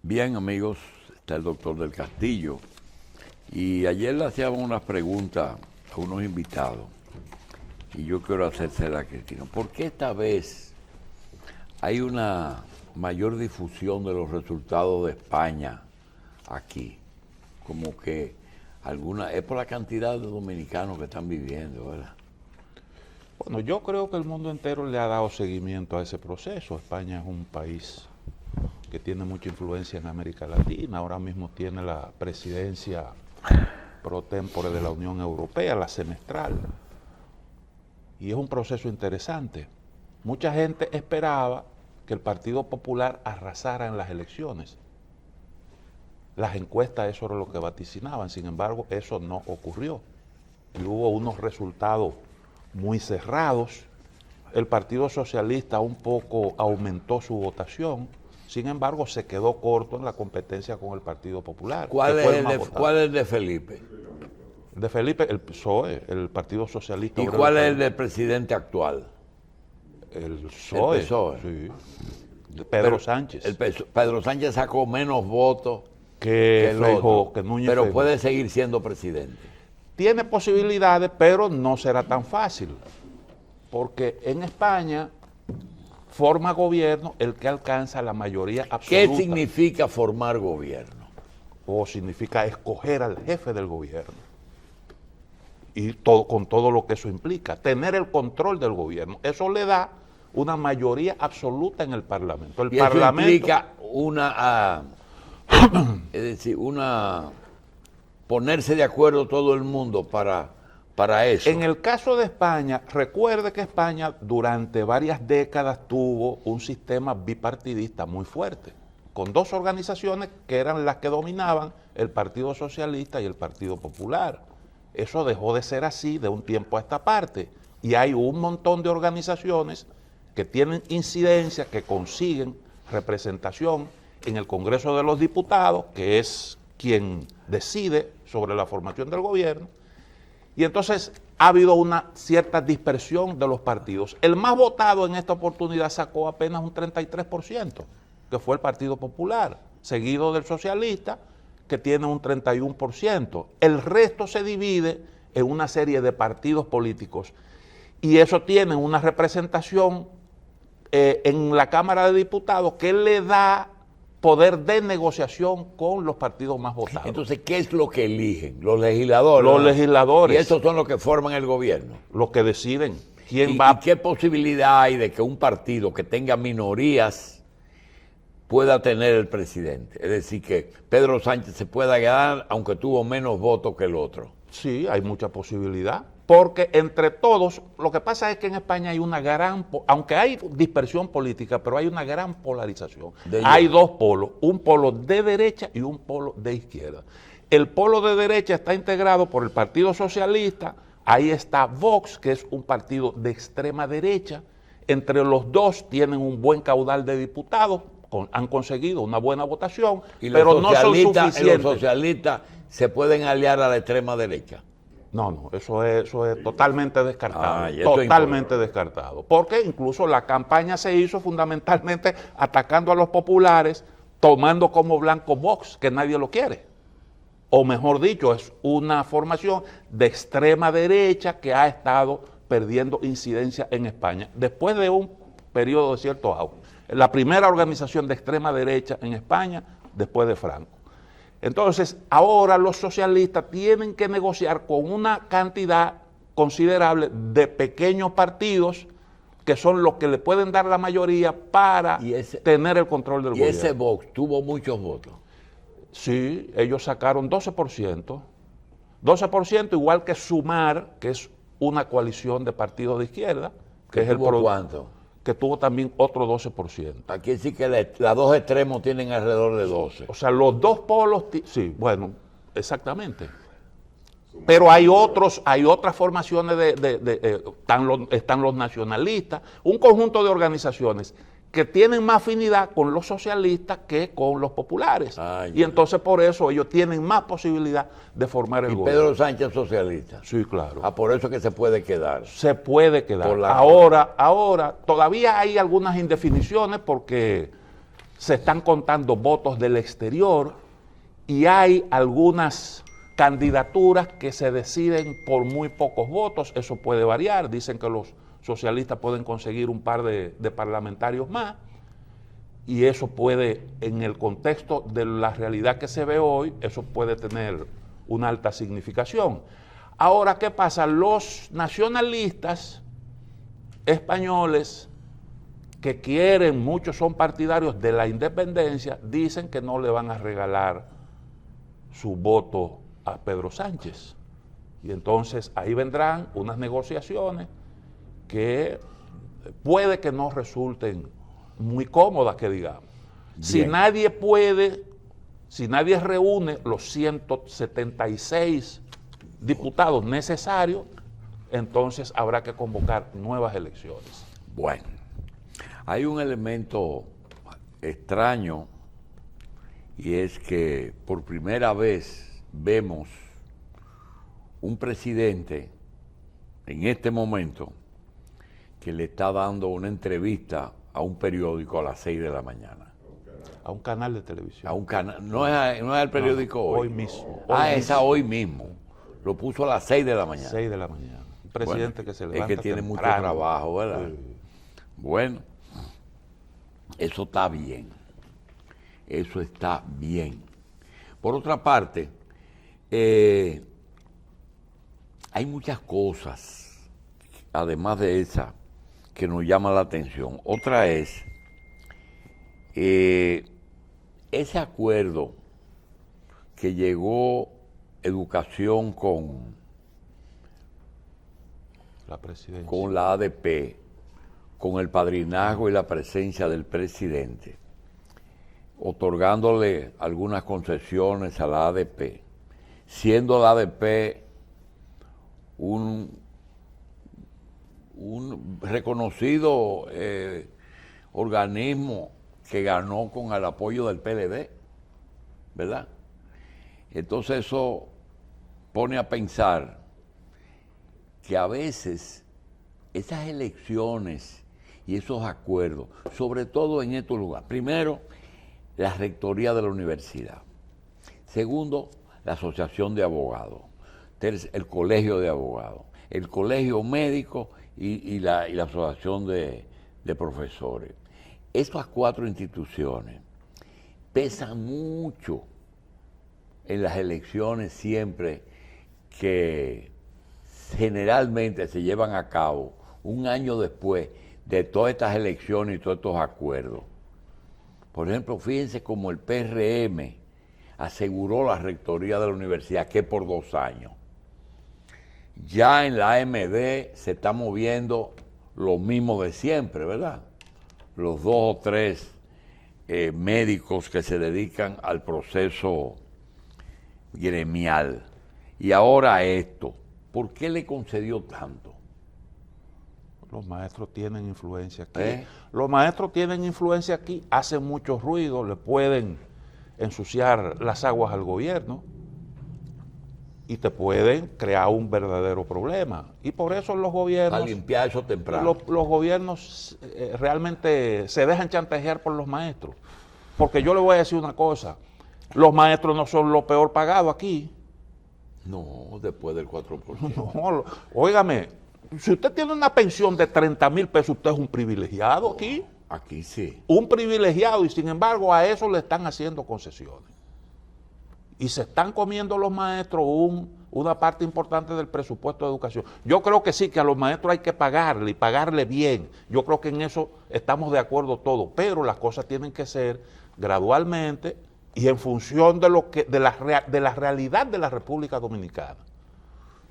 Bien, amigos, está el doctor del Castillo. Y ayer le hacíamos unas preguntas a unos invitados. Y yo quiero hacérsela a Cristina. ¿Por qué esta vez hay una mayor difusión de los resultados de España aquí? Como que es por la cantidad de dominicanos que están viviendo, ¿verdad? Bueno, yo creo que el mundo entero le ha dado seguimiento a ese proceso. España es un país que tiene mucha influencia en América Latina. Ahora mismo tiene la presidencia pro tempore de la Unión Europea, la semestral. Y es un proceso interesante. Mucha gente esperaba que el Partido Popular arrasara en las elecciones. Las encuestas eso era lo que vaticinaban, sin embargo eso no ocurrió. Y hubo unos resultados muy cerrados. El Partido Socialista un poco aumentó su votación, sin embargo se quedó corto en la competencia con el Partido Popular. ¿Cuál es el de Felipe? De Felipe, el PSOE, el Partido Socialista. ¿Y cuál es el del presidente actual? El PSOE. El PSOE. Sí. De Pedro Sánchez. Pedro Sánchez sacó menos votos que pero Núñez Feijóo. puede seguir siendo presidente. Tiene posibilidades, pero no será tan fácil, porque en España forma gobierno el que alcanza la mayoría absoluta. ¿Qué significa formar gobierno? O significa escoger al jefe del gobierno. Y todo, con todo lo que eso implica, tener el control del gobierno. Eso le da una mayoría absoluta en el Parlamento. El Y eso Parlamento implica ponerse de acuerdo todo el mundo para eso. En el caso de España, recuerde que España durante varias décadas tuvo un sistema bipartidista muy fuerte, con dos organizaciones que eran las que dominaban, el Partido Socialista y el Partido Popular. Eso dejó de ser así de un tiempo a esta parte, y hay un montón de organizaciones que tienen incidencia, que consiguen representación en el Congreso de los Diputados, que es quien decide sobre la formación del gobierno. Y entonces ha habido una cierta dispersión de los partidos. El más votado en esta oportunidad sacó apenas un 33%, que fue el Partido Popular, seguido del Socialista, que tiene un 31%. El resto se divide en una serie de partidos políticos y eso tiene una representación en la Cámara de Diputados que le da poder de negociación con los partidos más votados. Entonces, ¿qué es lo que eligen? Los legisladores. Los legisladores. Y esos son los que forman el gobierno. Los que deciden quién ¿Y va. qué posibilidad hay de que un partido que tenga minorías pueda tener el presidente? Es decir, que Pedro Sánchez se pueda ganar aunque tuvo menos votos que el otro. Sí, hay mucha posibilidad. Porque entre todos, lo que pasa es que en España hay una gran, aunque hay dispersión política, pero hay una gran polarización. Hay dos polos, un polo de derecha y un polo de izquierda. El polo de derecha está integrado por el Partido Socialista, ahí está Vox, que es un partido de extrema derecha. Entre los dos tienen un buen caudal de diputados, han conseguido una buena votación, pero no son suficientes. Los socialistas se pueden aliar a la extrema derecha. No, eso es totalmente descartado, totalmente descartado, porque incluso la campaña se hizo fundamentalmente atacando a los populares, tomando como blanco Vox, que nadie lo quiere, o mejor dicho, es una formación de extrema derecha que ha estado perdiendo incidencia en España, después de un periodo de cierto auge, la primera organización de extrema derecha en España después de Franco. Entonces, ahora los socialistas tienen que negociar con una cantidad considerable de pequeños partidos que son los que le pueden dar la mayoría para tener el control del gobierno. ¿Y ese Vox tuvo muchos votos? Sí, ellos sacaron 12%. 12% igual que Sumar, que es una coalición de partidos de izquierda. Que es el ¿cuánto? Que tuvo también otro 12%. Aquí sí que los dos extremos tienen alrededor de 12. O sea, los dos polos, sí, bueno, exactamente. Pero hay otras formaciones están los nacionalistas, un conjunto de organizaciones que tienen más afinidad con los socialistas que con los populares. Y entonces por eso ellos tienen más posibilidad de formar el gobierno. ¿Y Pedro Sánchez socialista? Sí, claro. Por eso es que se puede quedar. Se puede quedar. Ahora, todavía hay algunas indefiniciones porque se están contando votos del exterior y hay algunas candidaturas que se deciden por muy pocos votos. Eso puede variar. Dicen que los socialistas pueden conseguir un par de parlamentarios más, y eso puede, en el contexto de la realidad que se ve hoy, eso puede tener una alta significación. Ahora, ¿qué pasa? Los nacionalistas españoles que quieren, muchos son partidarios de la independencia, dicen que no le van a regalar su voto a Pedro Sánchez. Y entonces ahí vendrán unas negociaciones que puede que no resulten muy cómodas, que digamos. Bien. Si nadie reúne los 176 diputados necesarios, entonces habrá que convocar nuevas elecciones. Bueno, hay un elemento extraño, y es que por primera vez vemos un presidente en este momento que le está dando una entrevista a un periódico a las 6 de la mañana. A un canal de televisión. A un canal, no es el periódico No, hoy. hoy mismo. Hoy mismo. Lo puso a las 6 de la mañana. 6 de la mañana. Un presidente, bueno, que se levanta es que tiene temprano. mucho trabajo, ¿verdad? Bueno, eso está bien. Eso está bien. Por otra parte, hay muchas cosas, además de esa, que nos llaman la atención. Otra es ese acuerdo que llegó Educación con la presidencia, con la ADP, con el padrinazgo y la presencia del presidente, otorgándole algunas concesiones a la ADP, siendo la ADP un reconocido organismo que ganó con el apoyo del PLD, ¿verdad? Entonces eso pone a pensar que a veces esas elecciones y esos acuerdos, sobre todo en estos lugares, primero, la rectoría de la universidad, segundo, la asociación de abogados, el colegio de abogados, el colegio médico y la asociación de profesores. Estas 4 instituciones pesan mucho en las elecciones siempre que generalmente se llevan a cabo un año después de todas estas elecciones y todos estos acuerdos. Por ejemplo, fíjense cómo el PRM aseguró la rectoría de la universidad, que por 2 años. Ya en la AMD se está moviendo lo mismo de siempre, ¿verdad? Los 2 o 3 médicos que se dedican al proceso gremial. Y ahora esto, ¿por qué le concedió tanto? Los maestros tienen influencia aquí. Los maestros tienen influencia aquí, hacen mucho ruido, le pueden ensuciar las aguas al gobierno y te pueden crear un verdadero problema. Y por eso los gobiernos... Para limpiar eso temprano. Los gobiernos realmente se dejan chantajear por los maestros. Porque yo le voy a decir una cosa, los maestros no son lo peor pagado aquí. No, después del 4%. No, óigame, si usted tiene una pensión de 30,000 pesos, usted es un privilegiado aquí. Aquí sí. Un privilegiado, y sin embargo a eso le están haciendo concesiones. Y se están comiendo los maestros una parte importante del presupuesto de educación. Yo creo que sí, que a los maestros hay que pagarle y pagarle bien. Yo creo que en eso estamos de acuerdo todos, pero las cosas tienen que ser gradualmente y en función de la realidad de la República Dominicana.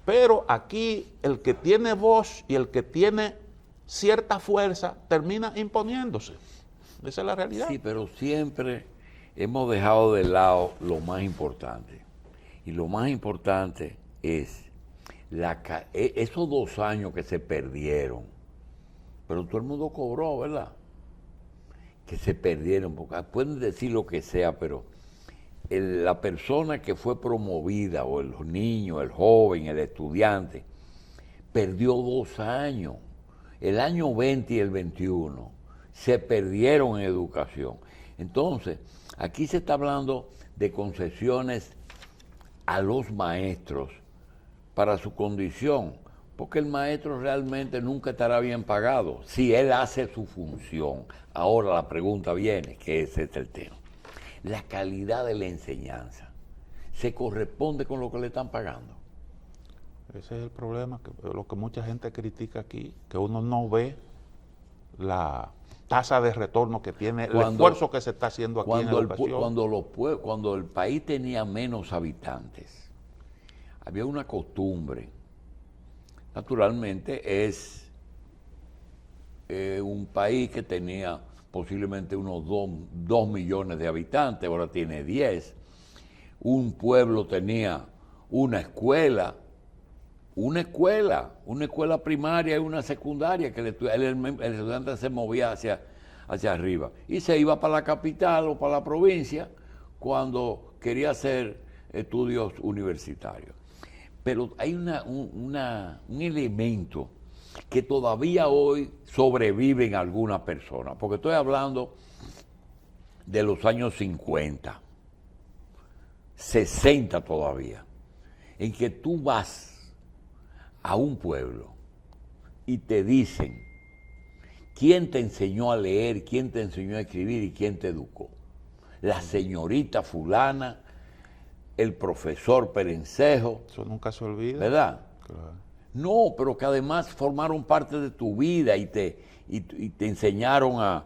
Pero aquí el que tiene voz y el que tiene cierta fuerza termina imponiéndose. Esa es la realidad. Sí, pero siempre hemos dejado de lado lo más importante. Y lo más importante es esos 2 años que se perdieron. Pero todo el mundo cobró, ¿verdad? Que se perdieron. Porque pueden decir lo que sea, pero la persona que fue promovida, o los niños, el joven, el estudiante, perdió 2 años. El año 20 y el 21 se perdieron en educación. Entonces, aquí se está hablando de concesiones a los maestros para su condición, porque el maestro realmente nunca estará bien pagado si él hace su función. Ahora la pregunta viene, que ese es el tema. La calidad de la enseñanza, ¿se corresponde con lo que le están pagando? Ese es el problema, lo que mucha gente critica aquí, que uno no ve la tasa de retorno que tiene, el esfuerzo que se está haciendo aquí en educación. Cuando el país tenía menos habitantes, había una costumbre. Naturalmente es un país que tenía posiblemente unos 2 millones de habitantes, ahora tiene 10. Un pueblo tenía una escuela primaria y una secundaria, que el estudiante se movía hacia arriba y se iba para la capital o para la provincia cuando quería hacer estudios universitarios. Pero hay un elemento que todavía hoy sobrevive en algunas personas, porque estoy hablando de los años 50, 60 todavía, en que tú vas a un pueblo y te dicen quién te enseñó a leer, quién te enseñó a escribir y quién te educó. La señorita fulana, el profesor Perencejo. Eso nunca se olvida. ¿Verdad? Claro. No, pero que además formaron parte de tu vida y te enseñaron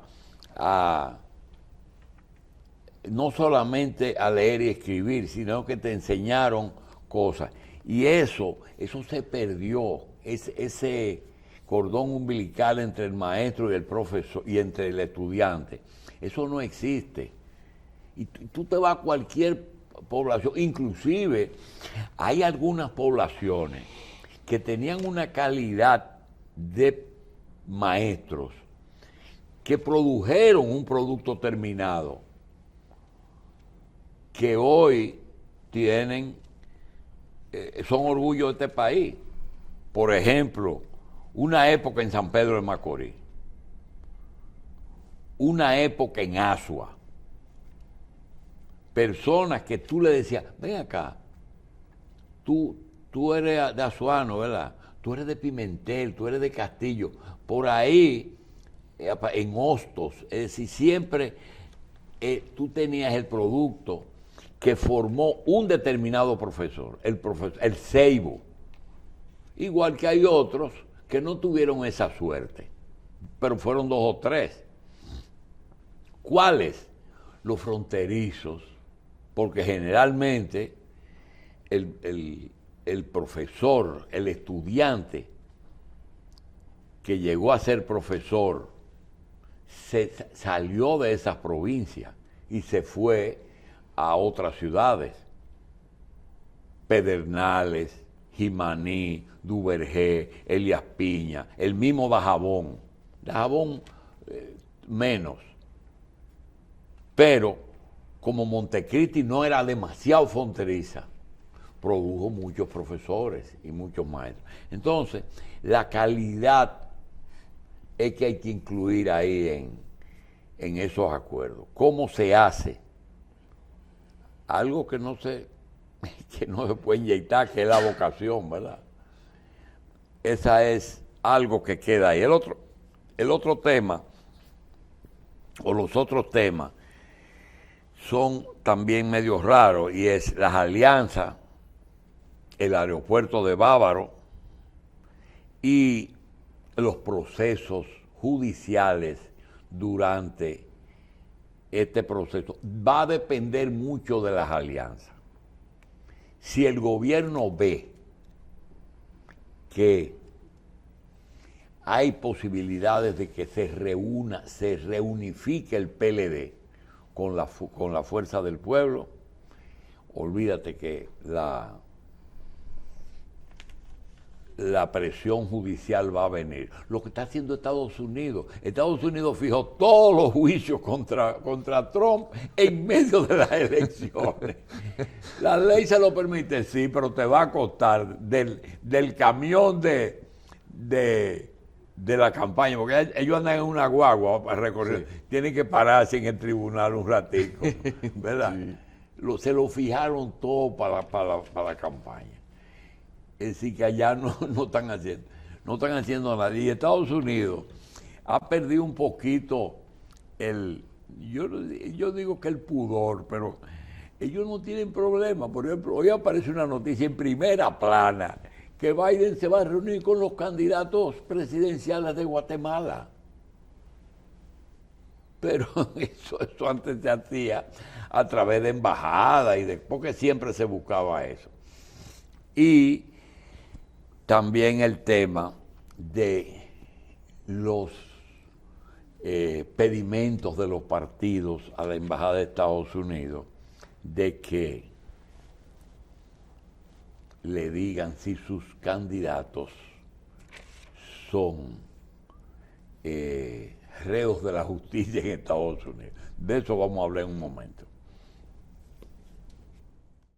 a no solamente a leer y escribir, sino que te enseñaron cosas. Y eso se perdió, ese cordón umbilical entre el maestro y el profesor y entre el estudiante. Eso no existe. Y tú te vas a cualquier población, inclusive hay algunas poblaciones que tenían una calidad de maestros que produjeron un producto terminado que hoy son orgullo de este país. Por ejemplo, una época en San Pedro de Macorís, una época en Asua, personas que tú le decías, ven acá, tú eres de Azuano, ¿verdad? Tú eres de Pimentel, tú eres de Castillo, por ahí, en Hostos, es decir, siempre tú tenías el producto que formó un determinado profesor, el Ceibo. Igual que hay otros que no tuvieron esa suerte, pero fueron 2 o 3. ¿Cuáles? Los fronterizos, porque generalmente el profesor, el estudiante que llegó a ser profesor, salió de esas provincias y se fue a otras ciudades. Pedernales, Jimaní, Duvergé, Elías Piña, el mismo Dajabón. Dajabón menos. Pero como Montecristi no era demasiado fronteriza, produjo muchos profesores y muchos maestros. Entonces, la calidad es que hay que incluir ahí en esos acuerdos. ¿Cómo se hace? Algo que no se puede inyectar, que es la vocación, ¿verdad? Esa es algo que queda ahí. El otro tema, o los otros temas, son también medio raros, y es las alianzas, el aeropuerto de Bávaro y los procesos judiciales durante este proceso. Va a depender mucho de las alianzas. Si el gobierno ve que hay posibilidades de que se reunifique el PLD con la fuerza del pueblo, olvídate que la presión judicial va a venir. Lo que está haciendo Estados Unidos fijó todos los juicios contra Trump en medio de las elecciones. La ley se lo permite, sí, pero te va a costar del camión de de la campaña, porque ellos andan en una guagua para recorrer, tienen que pararse en el tribunal un ratico, ¿verdad? Sí. Se lo fijaron todo para la campaña. Es decir, que allá no están haciendo nada. Y Estados Unidos ha perdido un poquito yo digo que el pudor, pero ellos no tienen problema. Por ejemplo, hoy aparece una noticia en primera plana que Biden se va a reunir con los candidatos presidenciales de Guatemala. Pero eso antes se hacía a través de embajadas porque siempre se buscaba eso. Y también el tema de los pedimentos de los partidos a la Embajada de Estados Unidos de que le digan si sus candidatos son reos de la justicia en Estados Unidos. De eso vamos a hablar en un momento.